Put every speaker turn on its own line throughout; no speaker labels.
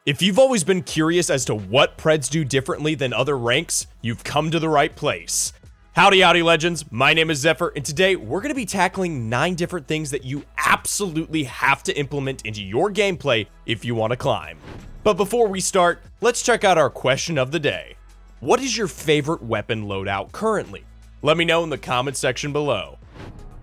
If you've always been curious as to what Preds do differently than other ranks, you've come to the right place. Howdy legends, my name is Zephyr, and today we're going to be tackling 9 different things that you absolutely have to implement into your gameplay if you want to climb. But before we start, let's check out our question of the day. What is your favorite weapon loadout currently? Let me know in the comment section below.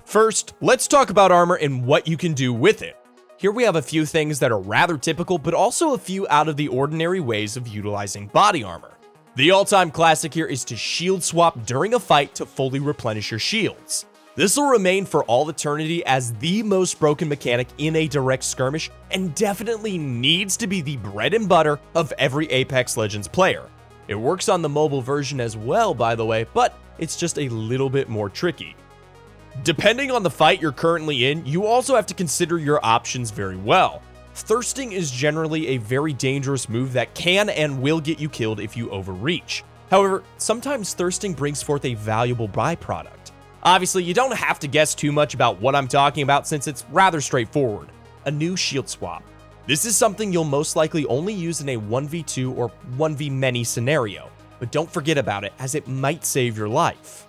First, let's talk about armor and what you can do with it. Here we have a few things that are rather typical, but also a few out of the ordinary ways of utilizing body armor. The all-time classic here is to shield swap during a fight to fully replenish your shields. This will remain for all eternity as the most broken mechanic in a direct skirmish and definitely needs to be the bread and butter of every Apex Legends player. It works on the mobile version as well, by the way, but it's just a little bit more tricky. Depending on the fight you're currently in, you also have to consider your options very well. Thirsting is generally a very dangerous move that can and will get you killed if you overreach. However, sometimes thirsting brings forth a valuable byproduct. Obviously, you don't have to guess too much about what I'm talking about since it's rather straightforward. A new shield swap. This is something you'll most likely only use in a 1v2 or 1v-many scenario, but don't forget about it as it might save your life.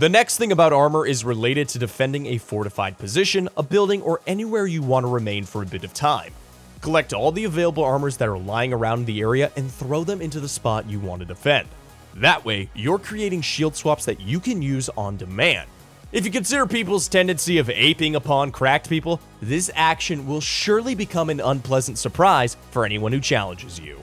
The next thing about armor is related to defending a fortified position, a building, or anywhere you want to remain for a bit of time. Collect all the available armors that are lying around the area and throw them into the spot you want to defend. That way, you're creating shield swaps that you can use on demand. If you consider people's tendency of aping upon cracked people, this action will surely become an unpleasant surprise for anyone who challenges you.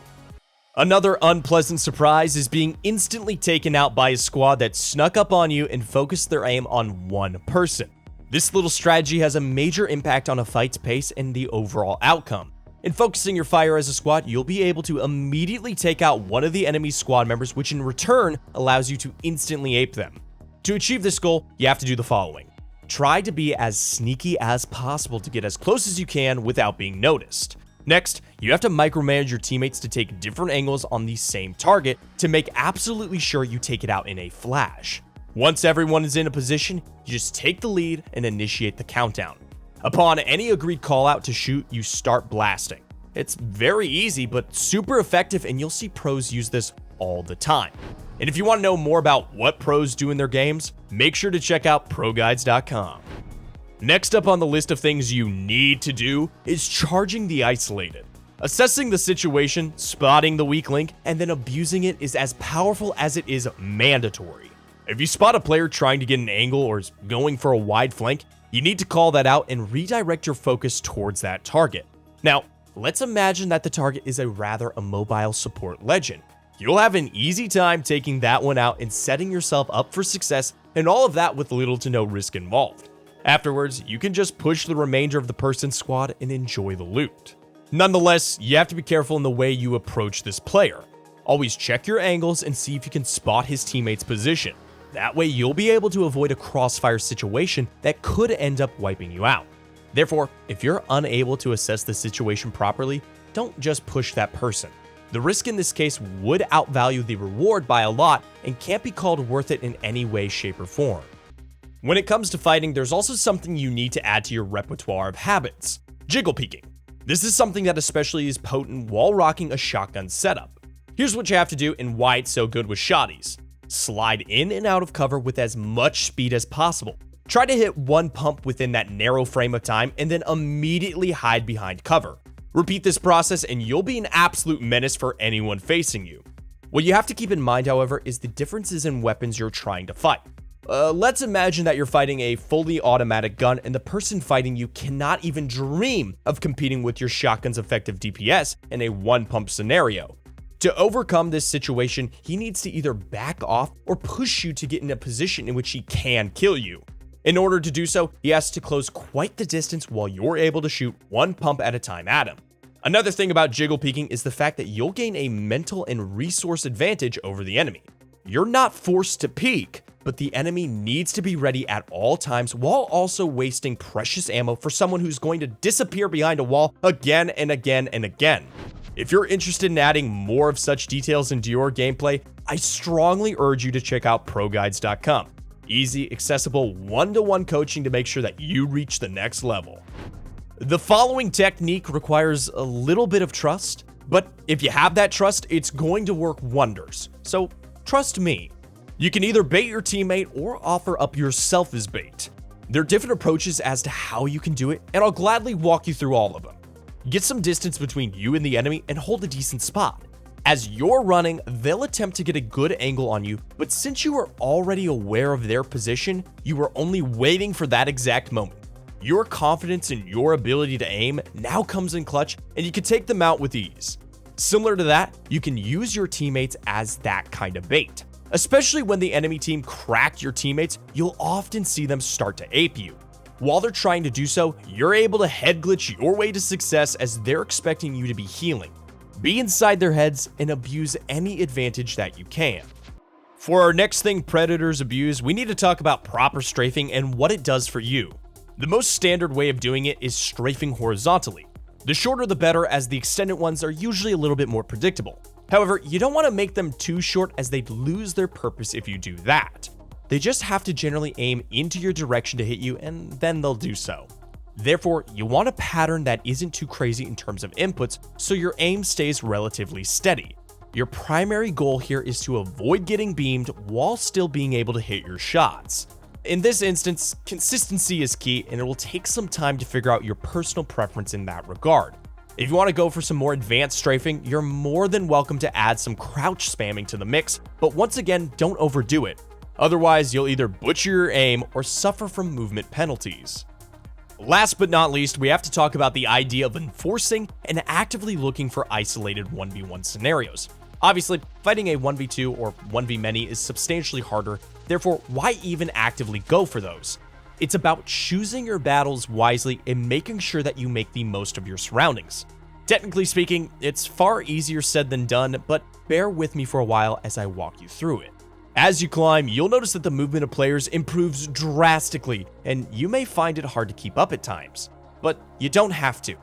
Another unpleasant surprise is being instantly taken out by a squad that snuck up on you and focused their aim on one person. This little strategy has a major impact on a fight's pace and the overall outcome. In focusing your fire as a squad, you'll be able to immediately take out one of the enemy's squad members, which in return allows you to instantly ape them. To achieve this goal, you have to do the following. Try to be as sneaky as possible to get as close as you can without being noticed. Next, you have to micromanage your teammates to take different angles on the same target to make absolutely sure you take it out in a flash. Once everyone is in a position, you just take the lead and initiate the countdown. Upon any agreed call out to shoot, you start blasting. It's very easy but super effective, and you'll see pros use this all the time. And if you want to know more about what pros do in their games, make sure to check out ProGuides.com. Next up on the list of things you need to do is charging the isolated. Assessing the situation, spotting the weak link, and then abusing it is as powerful as it is mandatory. If you spot a player trying to get an angle or is going for a wide flank, you need to call that out and redirect your focus towards that target. Now, let's imagine that the target is a rather immobile support legend. You'll have an easy time taking that one out and setting yourself up for success, and all of that with little to no risk involved. Afterwards, you can just push the remainder of the person's squad and enjoy the loot. Nonetheless, you have to be careful in the way you approach this player. Always check your angles and see if you can spot his teammate's position. That way, you'll be able to avoid a crossfire situation that could end up wiping you out. Therefore, if you're unable to assess the situation properly, don't just push that person. The risk in this case would outvalue the reward by a lot and can't be called worth it in any way, shape, or form. When it comes to fighting, there's also something you need to add to your repertoire of habits. Jiggle peeking. This is something that especially is potent while rocking a shotgun setup. Here's what you have to do and why it's so good with shotties. Slide in and out of cover with as much speed as possible. Try to hit one pump within that narrow frame of time and then immediately hide behind cover. Repeat this process and you'll be an absolute menace for anyone facing you. What you have to keep in mind, however, is the differences in weapons you're trying to fight. Let's imagine that you're fighting a fully automatic gun and the person fighting you cannot even dream of competing with your shotgun's effective DPS in a one-pump scenario. To overcome this situation, he needs to either back off or push you to get in a position in which he can kill you. In order to do so, he has to close quite the distance while you're able to shoot one pump at a time at him. Another thing about jiggle peeking is the fact that you'll gain a mental and resource advantage over the enemy. You're not forced to peek, but the enemy needs to be ready at all times while also wasting precious ammo for someone who's going to disappear behind a wall again and again and again. If you're interested in adding more of such details into your gameplay, I strongly urge you to check out ProGuides.com. Easy, accessible, one-to-one coaching to make sure that you reach the next level. The following technique requires a little bit of trust, But if you have that trust, it's going to work wonders. So trust me. You can either bait your teammate or offer up yourself as bait. There are different approaches as to how you can do it, and I'll gladly walk you through all of them. Get some distance between you and the enemy and hold a decent spot. As you're running, they'll attempt to get a good angle on you, but since you are already aware of their position, you are only waiting for that exact moment. Your confidence in your ability to aim now comes in clutch, and you can take them out with ease. Similar to that, you can use your teammates as that kind of bait. Especially when the enemy team cracked your teammates, you'll often see them start to ape you. While they're trying to do so, you're able to head glitch your way to success as they're expecting you to be healing. Be inside their heads and abuse any advantage that you can. For our next thing predators abuse, we need to talk about proper strafing and what it does for you. The most standard way of doing it is strafing horizontally. The shorter the better, as the extended ones are usually a little bit more predictable. However, you don't want to make them too short, as they'd lose their purpose if you do that. They just have to generally aim into your direction to hit you, and then they'll do so. Therefore, you want a pattern that isn't too crazy in terms of inputs, so your aim stays relatively steady. Your primary goal here is to avoid getting beamed while still being able to hit your shots. In this instance, consistency is key, and it will take some time to figure out your personal preference in that regard. If you want to go for some more advanced strafing, you're more than welcome to add some crouch spamming to the mix, but once again, don't overdo it. Otherwise, you'll either butcher your aim or suffer from movement penalties. Last but not least, we have to talk about the idea of enforcing and actively looking for isolated 1v1 scenarios. Obviously, fighting a 1v2 or 1v-many is substantially harder, therefore why even actively go for those? It's about choosing your battles wisely and making sure that you make the most of your surroundings. Technically speaking, it's far easier said than done, but bear with me for a while as I walk you through it. As you climb, you'll notice that the movement of players improves drastically, and you may find it hard to keep up at times. But you don't have to,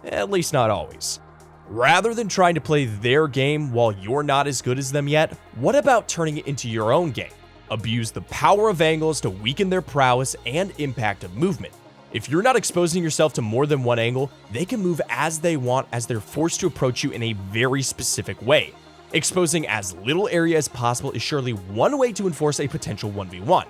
at least not always. Rather than trying to play their game while you're not as good as them yet, what about turning it into your own game? Abuse the power of angles to weaken their prowess and impact of movement. If you're not exposing yourself to more than one angle, they can move as they want, as they're forced to approach you in a very specific way. Exposing as little area as possible is surely one way to enforce a potential 1v1.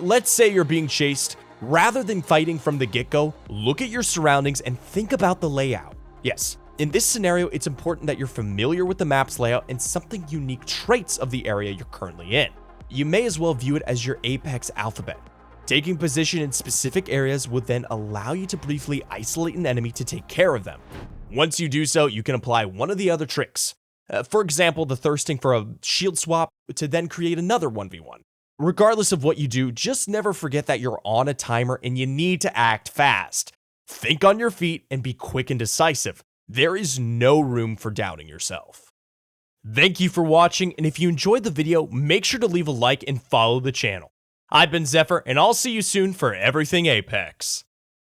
Let's say you're being chased. Rather than fighting from the get-go, look at your surroundings and think about the layout. Yes, in this scenario, it's important that you're familiar with the map's layout and something unique traits of the area you're currently in. You may as well view it as your Apex alphabet. Taking position in specific areas will then allow you to briefly isolate an enemy to take care of them. Once you do so, you can apply one of the other tricks. For example, the thirsting for a shield swap to then create another 1v1. Regardless of what you do, just never forget that you're on a timer and you need to act fast. Think on your feet and be quick and decisive. There is no room for doubting yourself. Thank you for watching, and if you enjoyed the video, make sure to leave a like and follow the channel. I've been Zephyr, and I'll see you soon for everything Apex.